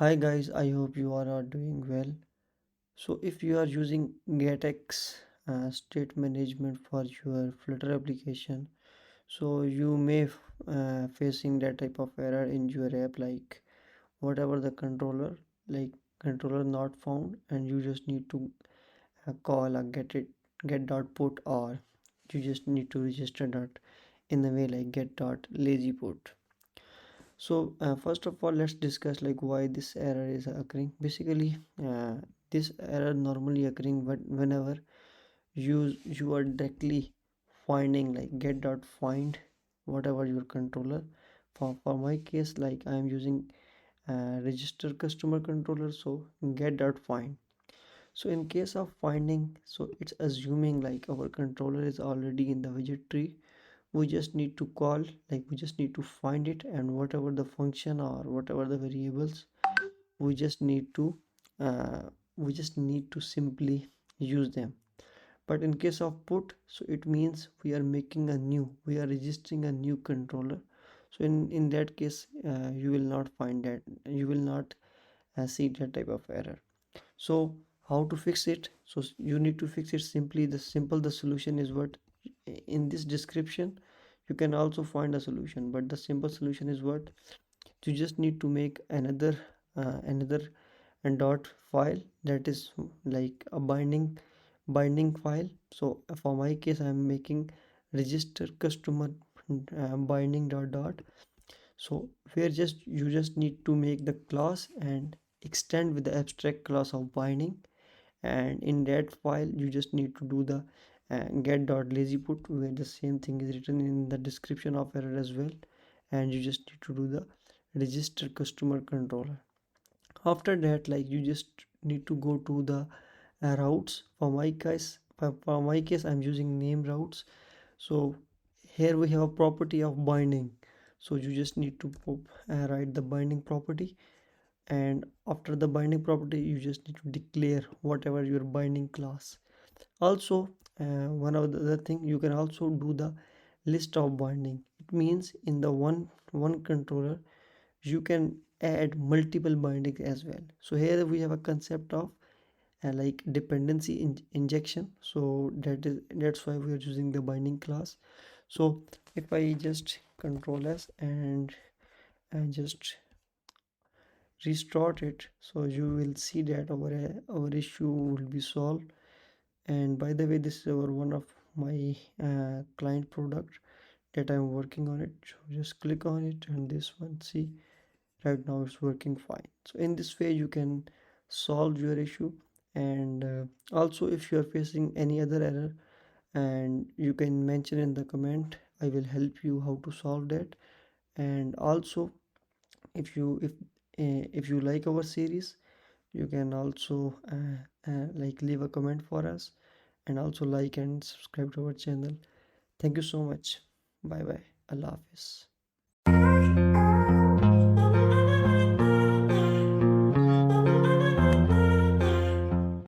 Hi guys, I hope you all are doing well. So if you are using Getx state management for your Flutter application, so you may facing that type of error in your app, like whatever the controller, like controller not found, and you just need to call a get dot put, or you just need to register dot in the way like get dot lazy put. So first of all, let's discuss like why this error is occurring. Basically, this error normally occurring but whenever you are directly finding like get dot find whatever your controller. For my case, like I am using register customer controller, so get dot find. So in case of finding, so it's assuming like our controller is already in the widget tree. We just need to call, like we just need to find it, and whatever the function or whatever the variables, we just need to uh, simply use them. But in case of put, so it means we are registering a new controller. So in that case, you will not find that, you will not see that type of error. So how to fix it? So you need to fix it simply. The solution is what in this description. You can also find a solution, but the simple solution is what you just need to make another and dot file, that is like a binding file. So for my case, I am making register customer binding dot. So where just you just need to make the class and extend with the abstract class of binding, and in that file you just need to do the get.lazyput, where the same thing is written in the description of error as well, and you just need to do the register customer controller. After that, like you just need to go to the routes. For my case, I'm using name routes. So here we have a property of binding, so you just need to write the binding property, and after the binding property you just need to declare whatever your binding class. Also, one of the other thing, you can also do the list of binding. It means in the one controller you can add multiple bindings as well. So here we have a concept of like dependency injection. So that's why we are using the binding class. So if I just control s and just restart it, so you will see that our issue will be solved. And by the way, this is our one of my client product that I'm working on it. So just click on it, and this one, see, right now it's working fine. So in this way you can solve your issue. And also, if you are facing any other error, and you can mention in the comment, I will help you how to solve that. And also, if you like our series, you can also like leave a comment for us, and also like and subscribe to our channel. Thank you so much. Bye bye. Allah Hafiz.